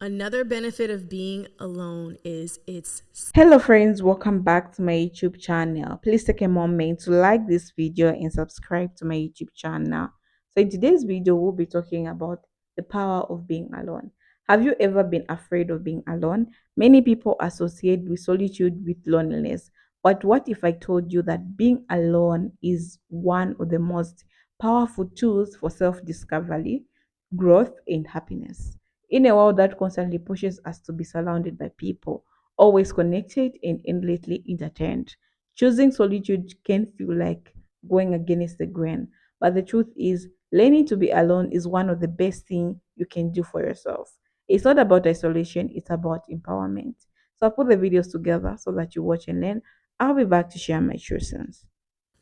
Another benefit of being alone is it's Hello friends, welcome back to my YouTube channel. Please take a moment to like this video and subscribe to my YouTube channel. So in today's video, we'll be talking about the power of being alone. Have you ever been afraid of being alone? Many people associate with solitude with loneliness. But what if I told you that being alone is one of the most powerful tools for self-discovery, growth, and happiness? In a world that constantly pushes us to be surrounded by people, always connected and endlessly entertained. Choosing solitude can feel like going against the grain, but the truth is, learning to be alone is one of the best things you can do for yourself. It's not about isolation, it's about empowerment. So I put the videos together so that you watch and learn. I'll be back to share my truths.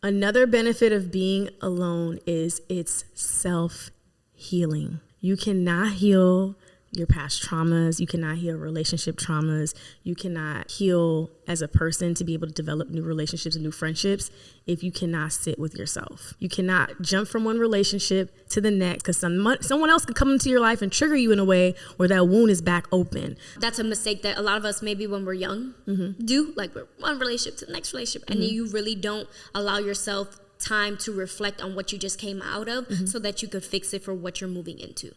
Another benefit of being alone is it's self healing. You cannot heal your past traumas. You cannot heal relationship traumas. You cannot heal as a person to be able to develop new relationships and new friendships if you cannot sit with yourself. You cannot jump from one relationship to the next because someone else could come into your life and trigger you in a way where that wound is back open. That's a mistake that a lot of us, maybe when we're young, do. Like, we're one relationship to the next relationship, and then you really don't allow yourself time to reflect on what you just came out of so that you could fix it for what you're moving into.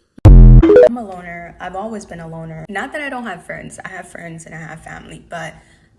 I'm a loner. I've always been a loner. Not that I don't have friends. I have friends and I have family, but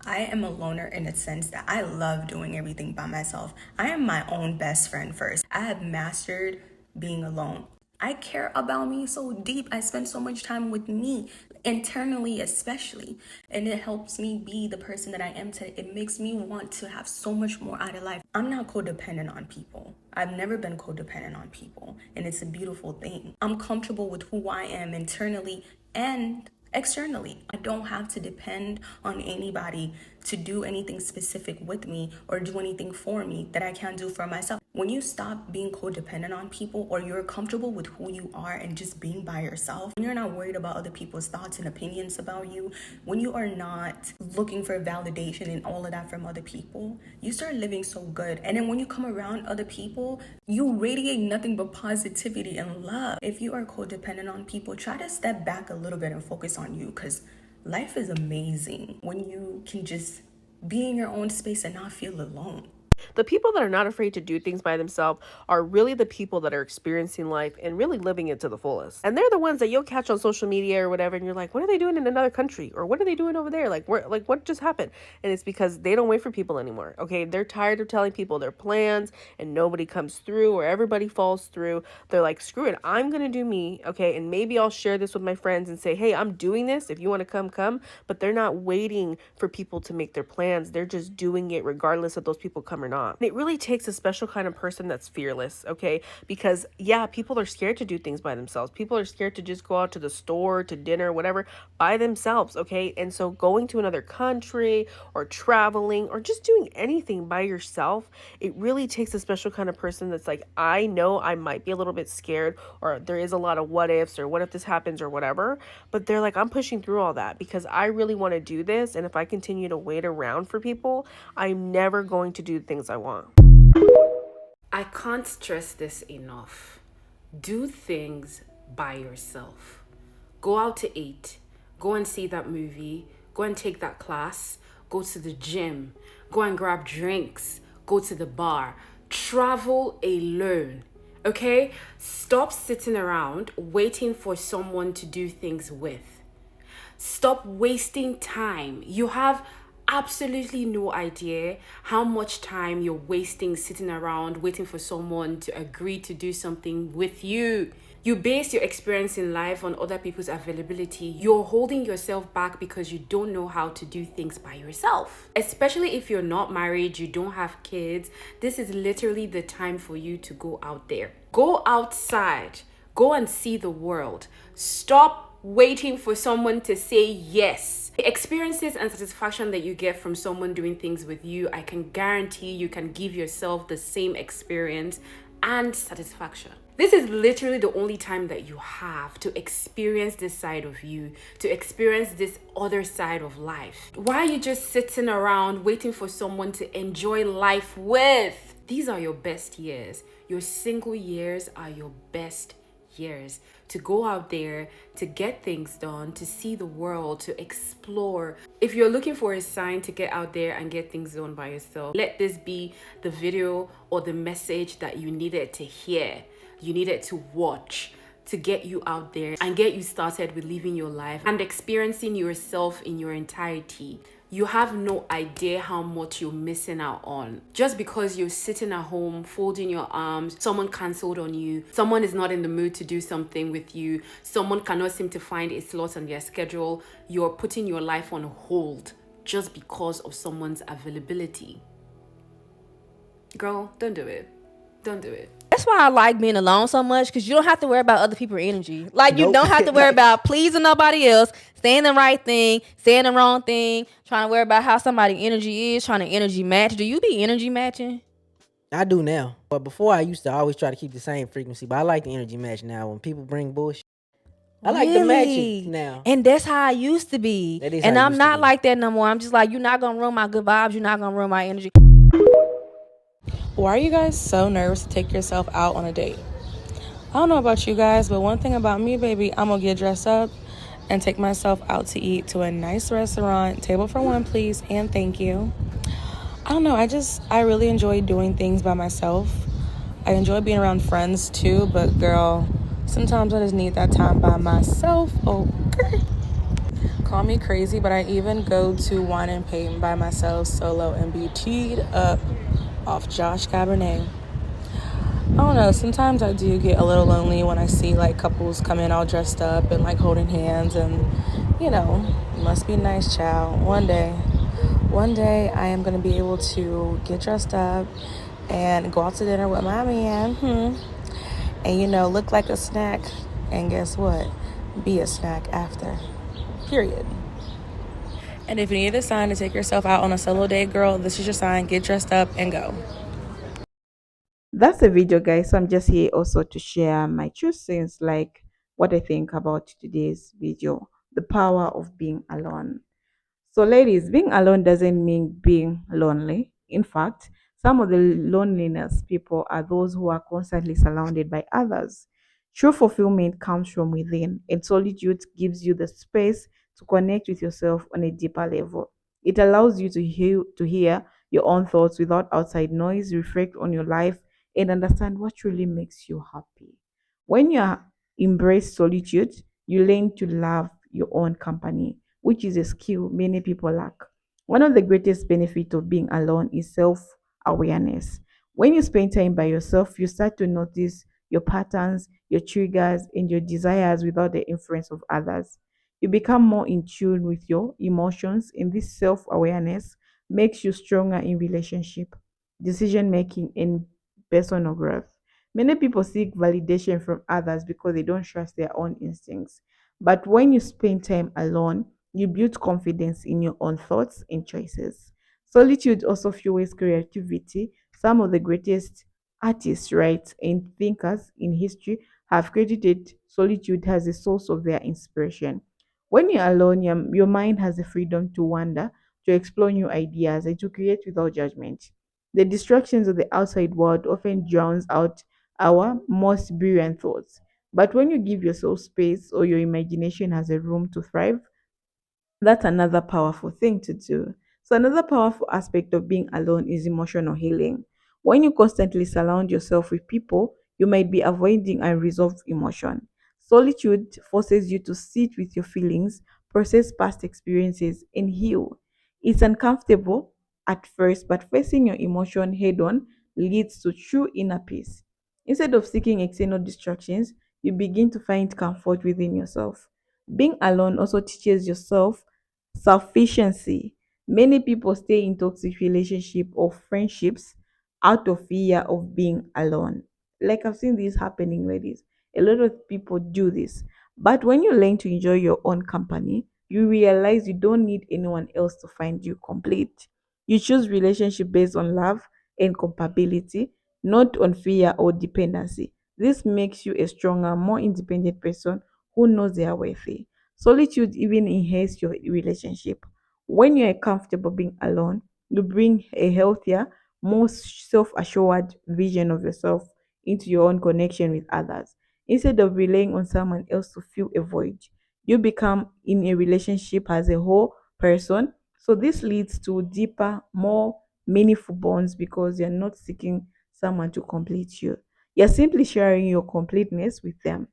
I am a loner in the sense that I love doing everything by myself. I am my own best friend first. I have mastered being alone. I care about me so deep. I spend so much time with me, internally especially, and it helps me be the person that I am today. It makes me want to have so much more out of life. I'm not codependent on people. I've never been codependent on people, and it's a beautiful thing. I'm comfortable with who I am internally and externally. I don't have to depend on anybody to do anything specific with me or do anything for me that I can't do for myself. When you stop being codependent on people, or you're comfortable with who you are and just being by yourself, when you're not worried about other people's thoughts and opinions about you, when you are not looking for validation and all of that from other people, you start living so good. And then when you come around other people, you radiate nothing but positivity and love. If you are codependent on people, try to step back a little bit and focus on you, because life is amazing when you can just be in your own space and not feel alone. The people that are not afraid to do things by themselves are really the people that are experiencing life and really living it to the fullest. And they're the ones that you'll catch on social media or whatever, and you're like, what are they doing in another country? Or what are they doing over there? Like, what just happened? And it's because they don't wait for people anymore. Okay, they're tired of telling people their plans and nobody comes through, or everybody falls through. They're like, screw it, I'm gonna do me. Okay, and maybe I'll share this with my friends and say, hey, I'm doing this. If you want to come. But they're not waiting for people to make their plans. They're just doing it regardless of those people come or not. And it really takes a special kind of person that's fearless, okay? Because, yeah, people are scared to do things by themselves. People are scared to just go out to the store, to dinner, whatever, by themselves, okay? And so going to another country or traveling or just doing anything by yourself, it really takes a special kind of person that's like, I know I might be a little bit scared, or there is a lot of what ifs, or what if this happens, or whatever. But they're like, I'm pushing through all that because I really want to do this. And if I continue to wait around for people, I'm never going to do the things I want. I can't stress this enough. Do things by yourself. Go out to eat. Go and see that movie. Go and take that class. Go to the gym. Go and grab drinks. Go to the bar. Travel alone. Okay? Stop sitting around waiting for someone to do things with. Stop wasting time. You have absolutely no idea how much time you're wasting sitting around waiting for someone to agree to do something with you. You base your experience in life on other people's availability. You're holding yourself back because you don't know how to do things by yourself. Especially if you're not married, you don't have kids. This is literally the time for you to go out there. Go outside. Go and see the world. Stop waiting for someone to say yes. The experiences and satisfaction that you get from someone doing things with you, I can guarantee you can give yourself the same experience and satisfaction. This is literally the only time that you have to experience this side of you, to experience this other side of life. Why are you just sitting around waiting for someone to enjoy life with? These are your best years. Your single years are your best years to to go out there, to get things done, to see the world, to explore. If you're looking for a sign to get out there and get things done by yourself, let this be the video or the message that you needed to hear, you needed to watch, to get you out there and get you started with living your life and experiencing yourself in your entirety. You have no idea how much you're missing out on. Just because you're sitting at home, folding your arms, someone canceled on you, someone is not in the mood to do something with you, someone cannot seem to find a slot on their schedule, you're putting your life on hold just because of someone's availability. Girl, don't do it. Don't do it. That's why I like being alone so much, because you don't have to worry about other people's energy. Like, you don't have to worry about pleasing nobody else, saying the right thing, saying the wrong thing, trying to worry about how somebody energy is, trying to energy match. Do you be energy matching? I do now, but before I used to always try to keep the same frequency. But I like the energy match now. When people bring bullshit, I like the matching now. And that's how I used to be. That is And how you I'm used to not be. like that no more. I'm just like, you're not gonna ruin my good vibes. You're not gonna ruin my energy. Why are you guys so nervous to take yourself out on a date? I don't know about you guys, but one thing about me, baby, I'm gonna get dressed up and take myself out to eat to a nice restaurant. Table for one, please, and thank you. I don't know, I really enjoy doing things by myself. I enjoy being around friends too, but girl, sometimes I just need that time by myself. Okay. Call me crazy, but I even go to Wine and Paint by myself solo and be teed up off Josh Cabernet. I don't know, sometimes I do get a little lonely when I see like couples come in all dressed up and like holding hands, and must be nice, child. One day I am going to be able to get dressed up and go out to dinner with my man, and look like a snack, and guess what? Be a snack after. Period. And if you need a sign to take yourself out on a solo date, girl, this is your sign. Get dressed up and go. That's the video, guys. So I'm just here also to share my true sense, like what I think about today's video, the power of being alone. So, ladies, being alone doesn't mean being lonely. In fact, some of the loneliness people are those who are constantly surrounded by others. True fulfillment comes from within, and solitude gives you the space to connect with yourself on a deeper level. It allows you to hear your own thoughts without outside noise, reflect on your life, and understand what truly makes you happy. When you embrace solitude, you learn to love your own company, which is a skill many people lack. One of the greatest benefits of being alone is self awareness. When you spend time by yourself, you start to notice your patterns, your triggers, and your desires without the influence of others. You become more in tune with your emotions, and this self awareness makes you stronger in relationship, decision making, and personal growth. Many people seek validation from others because they don't trust their own instincts. But when you spend time alone, you build confidence in your own thoughts and choices. Solitude also fuels creativity. Some of the greatest artists, writers, and thinkers in history have credited solitude as a source of their inspiration. When you're alone, your mind has the freedom to wander, to explore new ideas, and to create without judgment. The distractions of the outside world often drowns out our most brilliant thoughts. But when you give yourself space or your imagination has a room to thrive, that's another powerful thing to do. So, another powerful aspect of being alone is emotional healing. When you constantly surround yourself with people, you might be avoiding unresolved emotion. Solitude forces you to sit with your feelings, process past experiences, and heal. It's uncomfortable at first, but facing your emotion head on leads to true inner peace. Instead of seeking external distractions, you begin to find comfort within yourself. Being alone also teaches yourself sufficiency. Many people stay in toxic relationship or friendships out of fear of being alone. Like I've seen this happening, ladies. A lot of people do this. But when you learn to enjoy your own company, you realize you don't need anyone else to find you complete. You choose relationship based on love and compatibility, not on fear or dependency. This makes you a stronger, more independent person who knows they are worthy. Solitude even enhances your relationship. When you're comfortable being alone, you bring a healthier, more self assured vision of yourself into your own connection with others. Instead of relying on someone else to fill a void, you become in a relationship as a whole person. So this leads to deeper, more meaningful bonds because you're not seeking someone to complete you. You're simply sharing your completeness with them.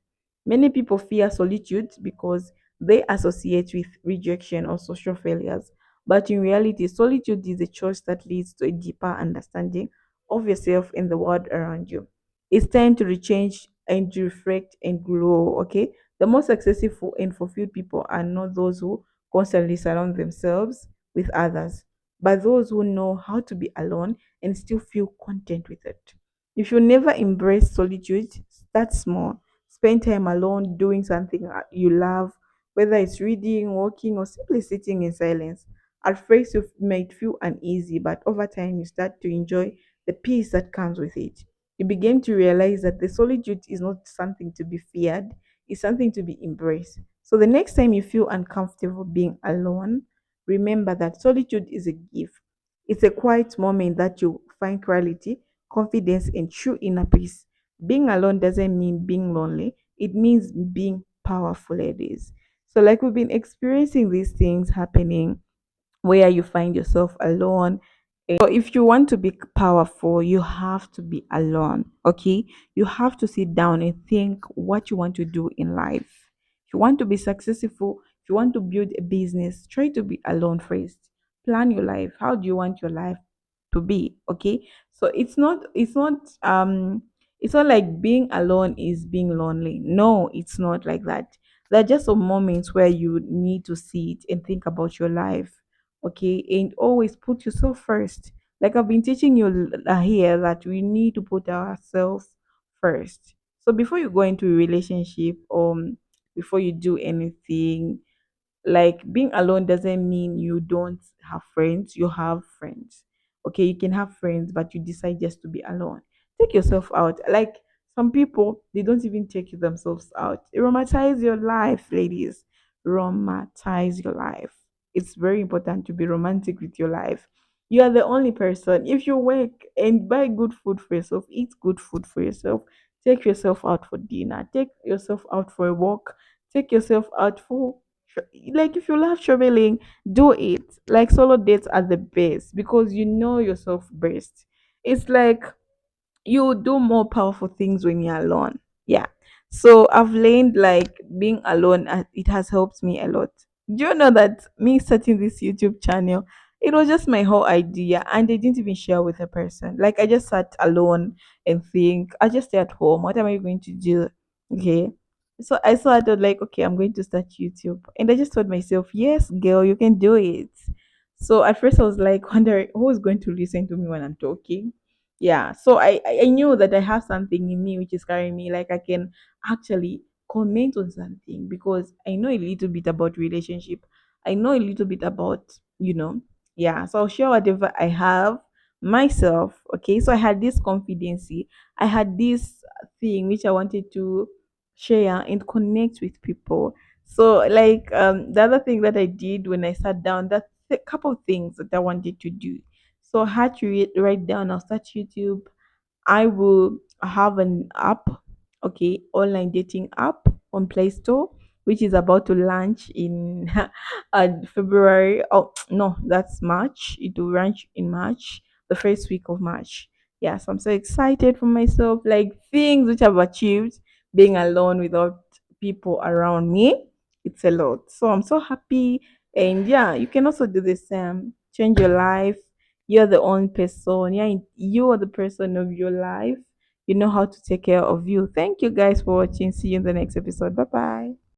Many people fear solitude because they associate with rejection or social failures. But in reality, solitude is a choice that leads to a deeper understanding of yourself and the world around you. It's time to rechange and to reflect and grow. Okay. The most successful and fulfilled people are not those who constantly surround themselves with others, but those who know how to be alone and still feel content with it. If you never embrace solitude, start small. Spend time alone doing something you love, whether it's reading, walking, or simply sitting in silence. At first, you might feel uneasy, but over time, you start to enjoy the peace that comes with it. You begin to realize that the solitude is not something to be feared, it's something to be embraced. So, the next time you feel uncomfortable being alone, remember that solitude is a gift. It's a quiet moment that you find clarity, confidence, and true inner peace. Being alone doesn't mean being lonely, it means being powerful, ladies. So, like we've been experiencing these things happening where you find yourself alone. So if you want to be powerful, you have to be alone. Okay. You have to sit down and think what you want to do in life. If you want to be successful, if you want to build a business, try to be alone first. Plan your life. How do you want your life to be? Okay. So it's not like being alone is being lonely. No, it's not like that. There are just some moments where you need to sit and think about your life, okay, and always put yourself first. Like I've been teaching you here that we need to put ourselves first. So before you go into a relationship, before you do anything, like being alone doesn't mean you don't have friends. You have friends. Okay, you can have friends, but you decide just to be alone. Take yourself out. Like some people, they don't even take themselves out. Romanticize your life, ladies. Romanticize your life. It's very important to be romantic with your life. You are the only person. If you work and buy good food for yourself, eat good food for yourself, take yourself out for dinner, take yourself out for a walk, take yourself out for like if you love traveling, do it. Like solo dates are the best because you know yourself best. It's like you do more powerful things when you're alone. Yeah. So I've learned like being alone, it has helped me a lot. Do you know that me starting this YouTube channel, it was just my whole idea and I didn't even share with a person. Like I just sat alone and think, I just stay at home. What am I going to do? Okay. So I saw it, like, okay, I'm going to start YouTube. And I just told myself, yes, girl, you can do it. So at first I was like wondering who is going to listen to me when I'm talking. Yeah, so I knew that I have something in me which is carrying me, like I can actually comment on something because I know a little bit about relationship, I know a little bit about, yeah, so I'll share whatever I have myself. Okay, so I had this confidence, I had this thing which I wanted to share and connect with people. So like the other thing that I did when I sat down, that's a couple of things that I wanted to do. so I had to write down, I'll start YouTube. I will have an app, okay, online dating app on Play Store, which is about to launch in February. Oh, no, that's March. It will launch in March, the first week of March. Yes, I'm so excited for myself. Like things which I've achieved being alone without people around me, it's a lot. So I'm so happy. And yeah, you can also do the same. Change your life. You're the own person. Yeah, you are the person of your life. You know how to take care of you. Thank you guys for watching. See you in the next episode. Bye bye.